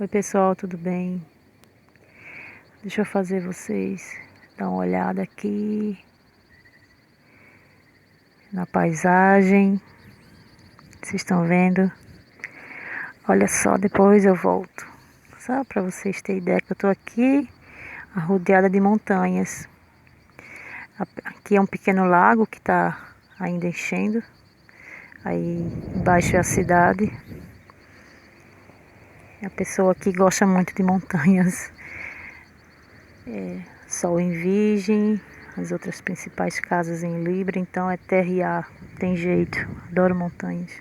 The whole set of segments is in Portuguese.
Oi pessoal, tudo bem? Deixa eu fazer vocês dar uma olhada aqui na paisagem. Vocês estão vendo? Olha só, depois eu volto. Só para vocês terem ideia que eu tô aqui rodeada de montanhas. Aqui é um pequeno lago que está ainda enchendo. Aí embaixo é a cidade. A pessoa aqui gosta muito de montanhas. Sol em Virgem, as outras principais casas em Libra, então é terra e ar, tem jeito, adoro montanhas.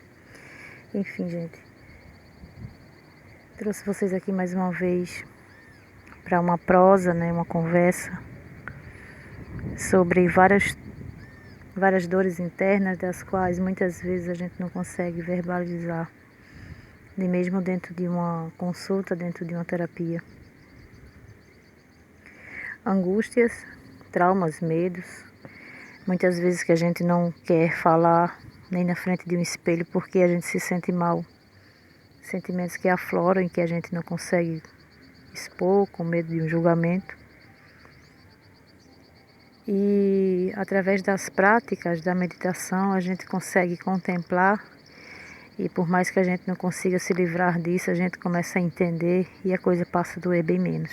Enfim, gente, trouxe vocês aqui mais uma vez para uma prosa, né, uma conversa sobre várias dores internas, das quais muitas vezes a gente não consegue verbalizar, nem mesmo dentro de uma consulta, dentro de uma terapia. Angústias, traumas, medos, muitas vezes que a gente não quer falar nem na frente de um espelho porque a gente se sente mal. Sentimentos que afloram e que a gente não consegue expor com medo de um julgamento. E através das práticas da meditação a gente consegue contemplar, e por mais que a gente não consiga se livrar disso, a gente começa a entender e a coisa passa a doer bem menos.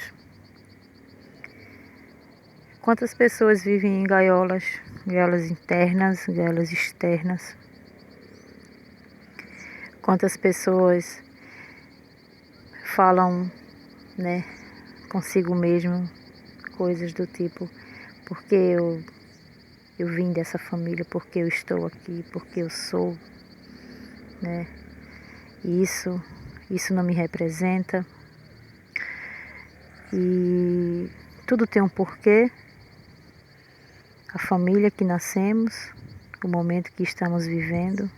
Quantas pessoas vivem em gaiolas internas, gaiolas externas? Quantas pessoas falam, né, consigo mesmo, coisas do tipo, porque eu vim dessa família, porque eu estou aqui, porque eu sou, né? E isso não me representa. E tudo tem um porquê. A família que nascemos, o momento que estamos vivendo.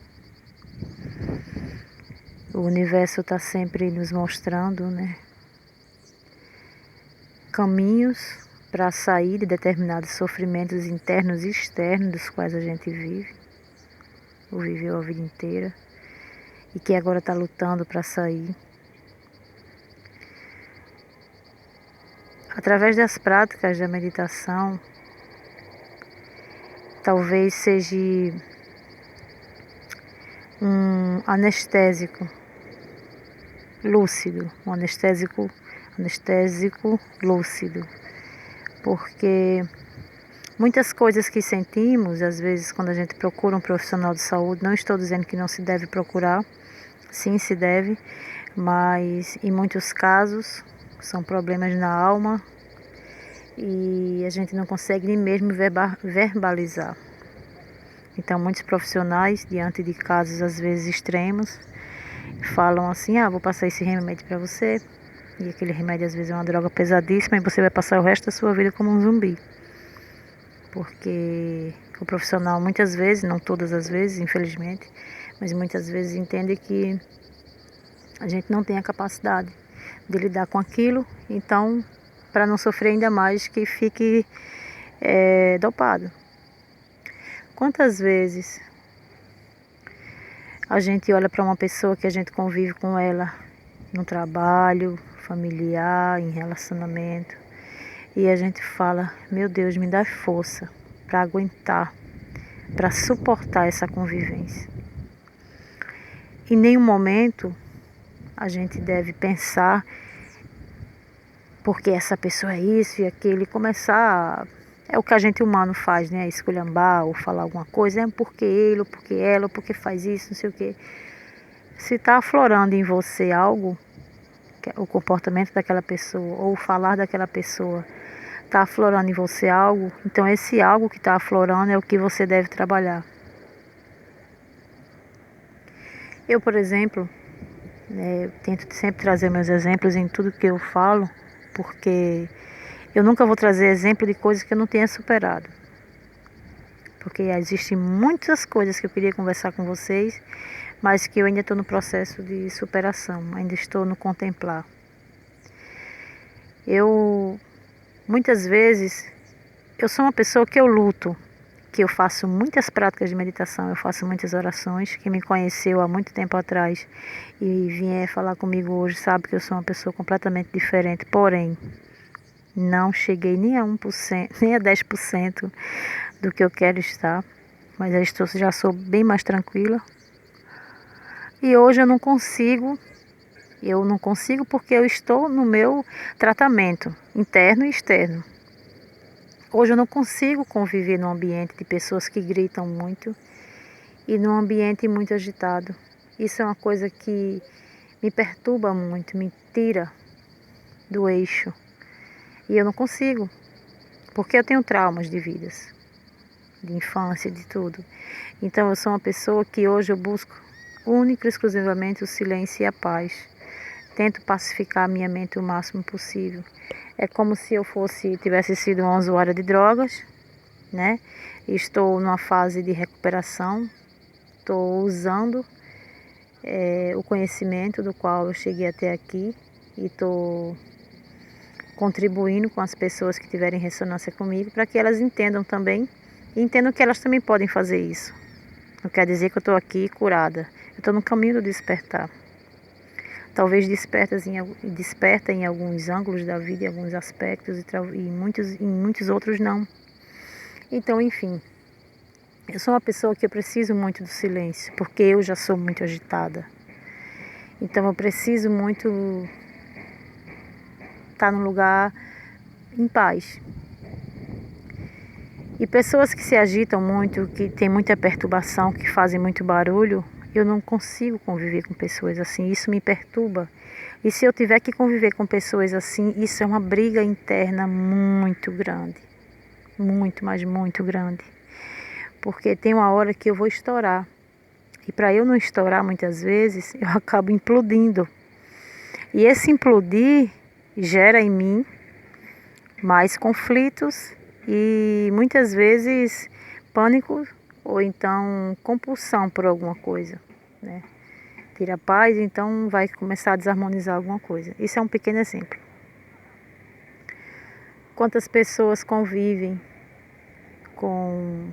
O universo está sempre nos mostrando, né, caminhos para sair de determinados sofrimentos internos e externos dos quais a gente vive, ou viveu a vida inteira, e que agora está lutando para sair. Através das práticas da meditação, talvez seja um anestésico lúcido, um anestésico lúcido, porque muitas coisas que sentimos, às vezes quando a gente procura um profissional de saúde, não estou dizendo que não se deve procurar, sim se deve, mas em muitos casos são problemas na alma e a gente não consegue nem mesmo verbalizar. Então muitos profissionais, diante de casos às vezes extremos, falam assim, vou passar esse remédio para você, e aquele remédio às vezes é uma droga pesadíssima e você vai passar o resto da sua vida como um zumbi. Porque o profissional muitas vezes, não todas as vezes, infelizmente, mas muitas vezes entende que a gente não tem a capacidade de lidar com aquilo, então para não sofrer ainda mais que fique dopado. Quantas vezes a gente olha para uma pessoa que a gente convive com ela no trabalho, familiar, em relacionamento, e a gente fala, meu Deus, me dá força para aguentar, para suportar essa convivência. Em nenhum momento a gente deve pensar porque essa pessoa é isso e aquilo, e começar, é o que a gente humano faz, né, esculhambar ou falar alguma coisa, porque ele, ou porque ela, ou porque faz isso, não sei o quê. Se está aflorando em você algo, o comportamento daquela pessoa ou o falar daquela pessoa está aflorando em você algo, então esse algo que está aflorando é o que você deve trabalhar. Eu, por exemplo, tento sempre trazer meus exemplos em tudo que eu falo, porque eu nunca vou trazer exemplo de coisas que eu não tenha superado. Porque existem muitas coisas que eu queria conversar com vocês, mas que eu ainda estou no processo de superação, ainda estou no contemplar. Muitas vezes, eu sou uma pessoa que eu luto que eu faço muitas práticas de meditação, eu faço muitas orações. Quem me conheceu há muito tempo atrás e vier falar comigo hoje sabe que eu sou uma pessoa completamente diferente, porém não cheguei nem a 1%, nem a 10% do que eu quero estar, mas já sou bem mais tranquila. E hoje eu não consigo porque eu estou no meu tratamento interno e externo. Hoje eu não consigo conviver num ambiente de pessoas que gritam muito e num ambiente muito agitado. Isso é uma coisa que me perturba muito, me tira do eixo. E eu não consigo, porque eu tenho traumas de vidas, de infância, de tudo. Então eu sou uma pessoa que hoje eu busco única e exclusivamente o silêncio e a paz. Tento pacificar a minha mente o máximo possível. É como se eu tivesse sido uma usuária de drogas, né? Estou numa fase de recuperação, estou usando o conhecimento do qual eu cheguei até aqui e estou contribuindo com as pessoas que tiverem ressonância comigo para que elas entendam também e entendam que elas também podem fazer isso. Não quer dizer que eu estou aqui curada, eu estou no caminho do despertar. Talvez desperta em alguns ângulos da vida, em alguns aspectos e em muitos outros não. Então, enfim, eu sou uma pessoa que eu preciso muito do silêncio, porque eu já sou muito agitada. Então eu preciso muito estar num lugar em paz. E pessoas que se agitam muito, que têm muita perturbação, que fazem muito barulho, eu não consigo conviver com pessoas assim, isso me perturba. E se eu tiver que conviver com pessoas assim, isso é uma briga interna muito grande. Muito, mas muito grande. Porque tem uma hora que eu vou estourar. E para eu não estourar muitas vezes, eu acabo implodindo. E esse implodir gera em mim mais conflitos e muitas vezes pânico ou então compulsão por alguma coisa, né? Tira a paz, então vai começar a desarmonizar alguma coisa. Isso é um pequeno exemplo. Quantas pessoas convivem com...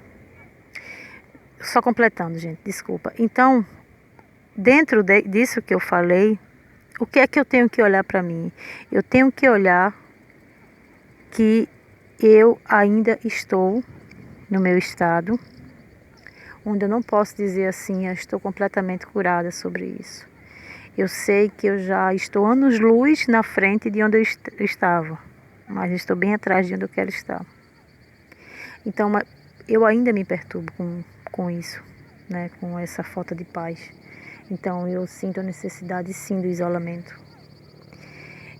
Só completando, gente, desculpa. Então, disso que eu falei, o que é que eu tenho que olhar para mim? Eu tenho que olhar que eu ainda estou no meu estado, onde eu não posso dizer assim, eu estou completamente curada sobre isso. Eu sei que eu já estou anos-luz na frente de onde eu estava, mas estou bem atrás de onde eu quero estar. Então, eu ainda me perturbo com isso, né? Com essa falta de paz. Então, eu sinto a necessidade, sim, do isolamento.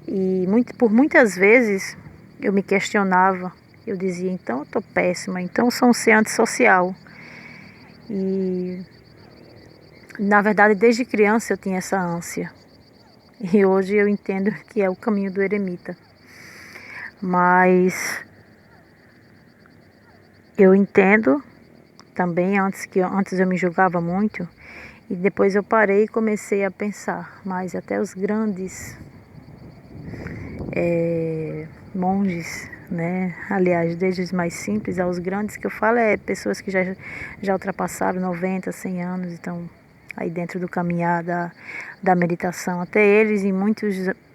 E por muitas vezes eu me questionava, eu dizia, então eu estou péssima, então eu sou um ser antissocial. E na verdade desde criança eu tinha essa ânsia. E hoje eu entendo que é o caminho do eremita. Mas eu entendo também, antes eu me julgava muito, e depois eu parei e comecei a pensar, mas até os grandes monges, né? Aliás, desde os mais simples aos grandes, que eu falo pessoas que já ultrapassaram 90, 100 anos, então aí dentro do caminhar da meditação. Até eles,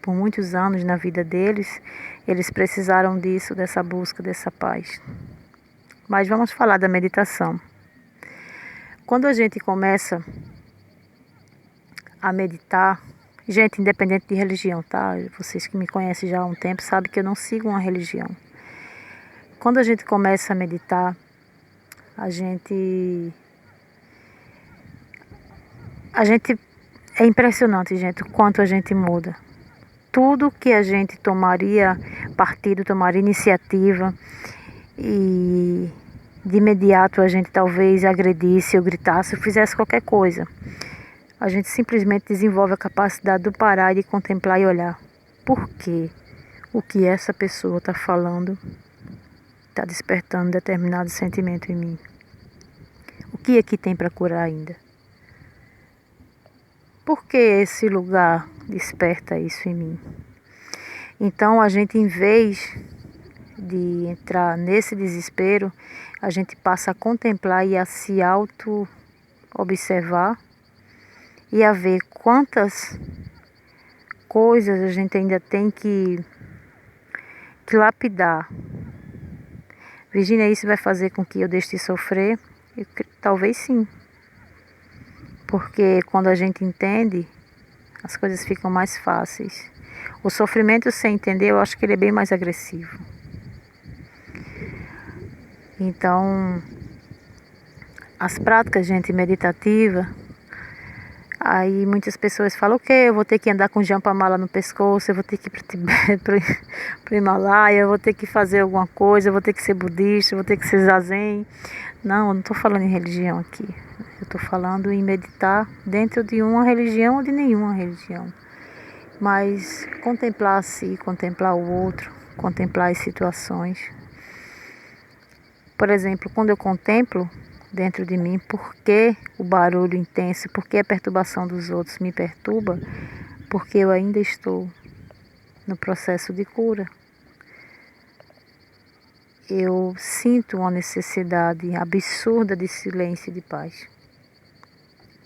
por muitos anos na vida deles, eles precisaram disso, dessa busca, dessa paz. Mas vamos falar da meditação. Quando a gente começa a meditar, gente, independente de religião, tá? Vocês que me conhecem já há um tempo sabem que eu não sigo uma religião. Quando a gente começa a meditar, a gente é impressionante, gente, o quanto a gente muda. Tudo que a gente tomaria partido, tomaria iniciativa e de imediato a gente talvez agredisse ou gritasse ou fizesse qualquer coisa. A gente simplesmente desenvolve a capacidade de parar e de contemplar e olhar. Por quê? O que essa pessoa está falando está despertando determinado sentimento em mim. O que é que tem para curar ainda? Por que esse lugar desperta isso em mim? Então a gente, em vez de entrar nesse desespero, a gente passa a contemplar e a se auto-observar e a ver quantas coisas a gente ainda tem que lapidar. Virginia, isso vai fazer com que eu deixe de sofrer? Talvez sim. Porque quando a gente entende, as coisas ficam mais fáceis. O sofrimento sem entender, eu acho que ele é bem mais agressivo. Então, as práticas, gente, meditativa, aí muitas pessoas falam, ok, eu vou ter que andar com jampa-mala no pescoço, eu vou ter que ir para o Tibete, para o Himalaia, eu vou ter que fazer alguma coisa, eu vou ter que ser budista, eu vou ter que ser zazen. Não, eu não estou falando em religião aqui. Eu estou falando em meditar dentro de uma religião ou de nenhuma religião. Mas contemplar a si, contemplar o outro, contemplar as situações. Por exemplo, quando eu contemplo dentro de mim, por que o barulho intenso, por que a perturbação dos outros me perturba? Porque eu ainda estou no processo de cura. Eu sinto uma necessidade absurda de silêncio e de paz.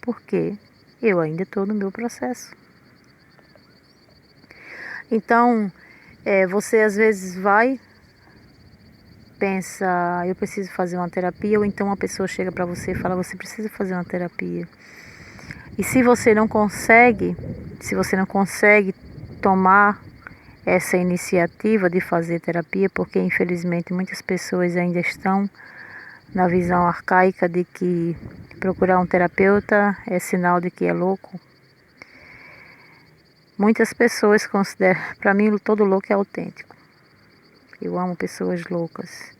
Porque eu ainda estou no meu processo. Então, você às vezes pensa, eu preciso fazer uma terapia, ou então uma pessoa chega para você e fala, você precisa fazer uma terapia. E se você não consegue tomar essa iniciativa de fazer terapia, porque infelizmente muitas pessoas ainda estão na visão arcaica de que procurar um terapeuta é sinal de que é louco. Muitas pessoas consideram, para mim todo louco é autêntico. Eu amo pessoas loucas.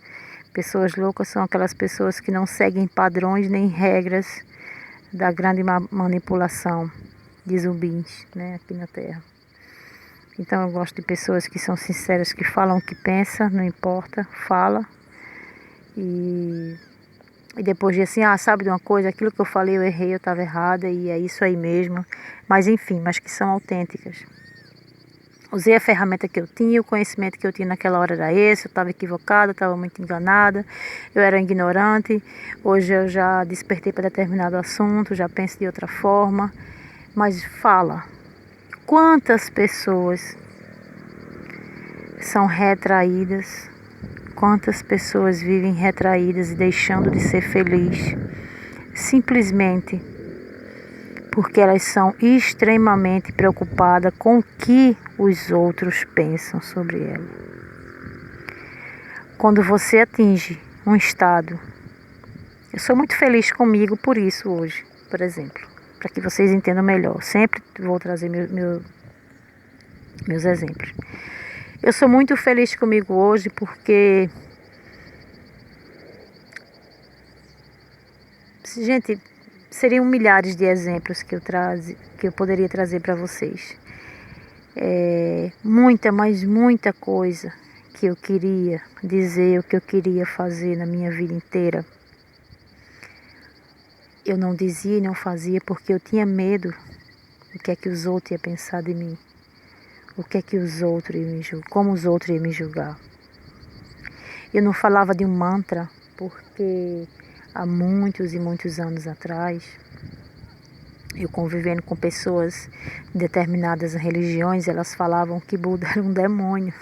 Pessoas loucas são aquelas pessoas que não seguem padrões nem regras da grande manipulação de zumbis, né, aqui na Terra. Então eu gosto de pessoas que são sinceras, que falam o que pensa, não importa, fala. E depois de assim, sabe de uma coisa, aquilo que eu falei eu errei, eu estava errada e é isso aí mesmo. Mas enfim, mas que são autênticas. Usei a ferramenta que eu tinha, o conhecimento que eu tinha naquela hora era esse, eu estava equivocada, estava muito enganada, eu era ignorante, hoje eu já despertei para determinado assunto, já penso de outra forma, mas fala, quantas pessoas são retraídas, quantas pessoas vivem retraídas e deixando de ser felizes, simplesmente porque elas são extremamente preocupadas com o que os outros pensam sobre ela. Quando você atinge um estado, eu sou muito feliz comigo por isso hoje, por exemplo, para que vocês entendam melhor. Sempre vou trazer meus exemplos. Eu sou muito feliz comigo hoje porque, gente, seriam milhares de exemplos que eu poderia trazer para vocês. Muita coisa que eu queria dizer, o que eu queria fazer na minha vida inteira. Eu não dizia e não fazia porque eu tinha medo do que é que os outros iam pensar de mim. O que é que os outros iam me julgar, como os outros iam me julgar. Eu não falava de um mantra porque há muitos e muitos anos atrás, eu convivendo com pessoas de determinadas religiões, elas falavam que Buda era um demônio.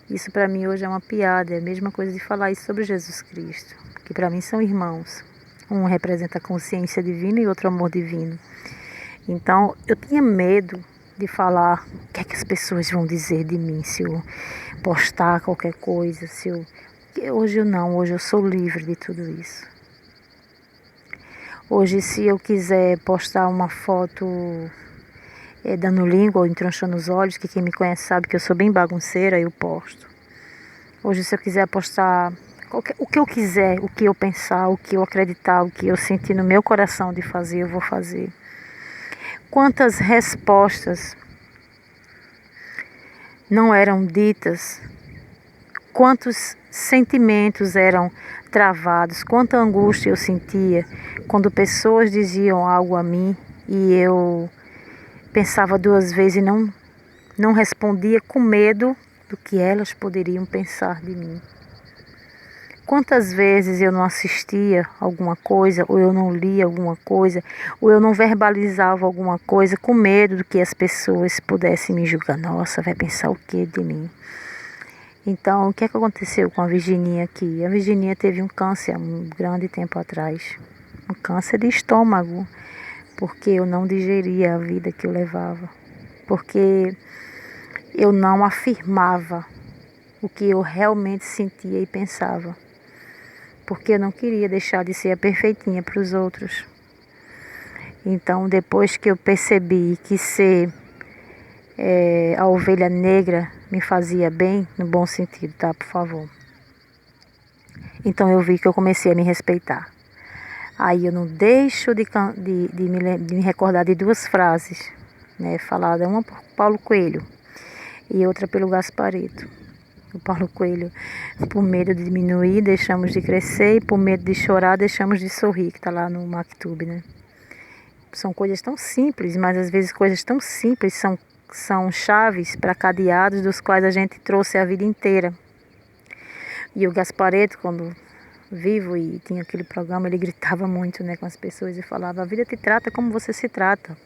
Isso para mim hoje é uma piada, é a mesma coisa de falar isso sobre Jesus Cristo, que para mim são irmãos. Um representa a consciência divina e outro amor divino. Então eu tinha medo de falar o que é que as pessoas vão dizer de mim se eu postar qualquer coisa, Hoje eu sou livre de tudo isso. Hoje, se eu quiser postar uma foto dando língua ou entronchando os olhos, que quem me conhece sabe que eu sou bem bagunceira, eu posto. Hoje, se eu quiser postar o que eu quiser, o que eu pensar, o que eu acreditar, o que eu sentir no meu coração de fazer, eu vou fazer. Quantas respostas não eram ditas, quantos sentimentos eram travados, quanta angústia eu sentia quando pessoas diziam algo a mim e eu pensava duas vezes e não respondia com medo do que elas poderiam pensar de mim. Quantas vezes eu não assistia alguma coisa, ou eu não lia alguma coisa, ou eu não verbalizava alguma coisa com medo do que as pessoas pudessem me julgar. Nossa, vai pensar o que de mim? Então, o que é que aconteceu com a Virginia aqui? A Virginia teve um câncer há um grande tempo atrás. Um câncer de estômago, porque eu não digeria a vida que eu levava. Porque eu não afirmava o que eu realmente sentia e pensava. Porque eu não queria deixar de ser a perfeitinha para os outros. Então, depois que eu percebi que ser a ovelha negra me fazia bem, no bom sentido, tá? Por favor. Então eu vi que eu comecei a me respeitar. Aí eu não deixo de me recordar de duas frases, né? Falada uma por Paulo Coelho e outra pelo Gaspareto. O Paulo Coelho, por medo de diminuir, deixamos de crescer, e por medo de chorar, deixamos de sorrir, que está lá no Mactub, né? São coisas tão simples, mas às vezes coisas tão simples são chaves para cadeados dos quais a gente trouxe a vida inteira. E o Gaspareto, quando vivo e tinha aquele programa, ele gritava muito, né, com as pessoas e falava: a vida te trata como você se trata.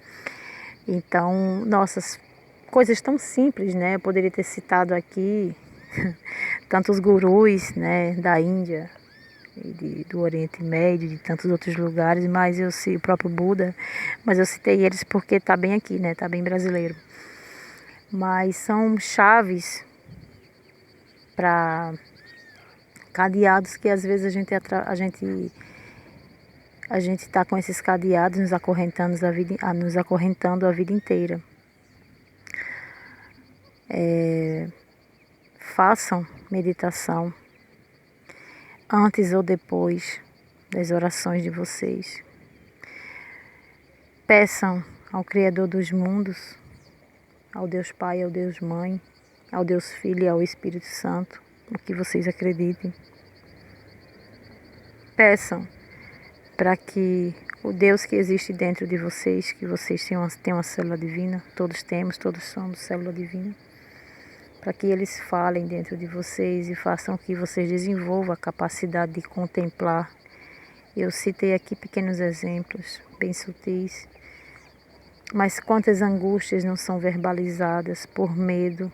Então, nossas coisas tão simples, né? Eu poderia ter citado aqui tantos gurus, né, da Índia e do Oriente Médio, de tantos outros lugares, mas o próprio Buda, mas eu citei eles porque tá bem aqui, né? Tá bem brasileiro. Mas são chaves para cadeados que às vezes a gente está com esses cadeados nos acorrentando a vida inteira. Façam meditação antes ou depois das orações de vocês. Peçam ao Criador dos mundos, ao Deus Pai, ao Deus Mãe, ao Deus Filho e ao Espírito Santo, o que vocês acreditem. Peçam para que o Deus que existe dentro de vocês, que vocês tenham uma célula divina, todos somos célula divina, para que eles falem dentro de vocês e façam que vocês desenvolvam a capacidade de contemplar. Eu citei aqui pequenos exemplos, bem sutis, mas quantas angústias não são verbalizadas por medo,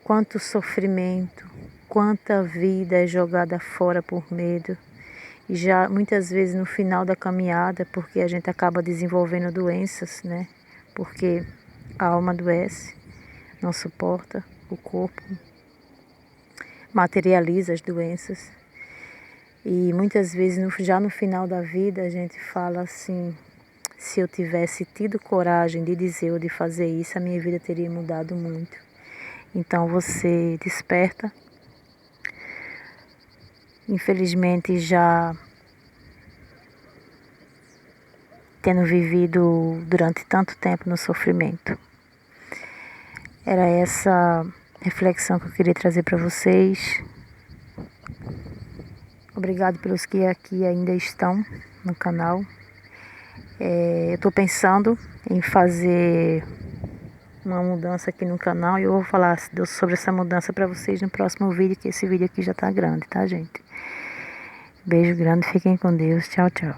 quanto sofrimento, quanta vida é jogada fora por medo. E já muitas vezes no final da caminhada, porque a gente acaba desenvolvendo doenças, né? Porque a alma adoece, não suporta, o corpo materializa as doenças. E muitas vezes já no final da vida a gente fala assim: se eu tivesse tido coragem de dizer ou de fazer isso, a minha vida teria mudado muito. Então você desperta. Infelizmente, já tendo vivido durante tanto tempo no sofrimento. Era essa reflexão que eu queria trazer para vocês. Obrigado pelos que aqui ainda estão no canal. Eu estou pensando em fazer uma mudança aqui no canal e eu vou falar sobre essa mudança para vocês no próximo vídeo, que esse vídeo aqui já tá grande, tá, gente? Beijo grande, fiquem com Deus. Tchau, tchau.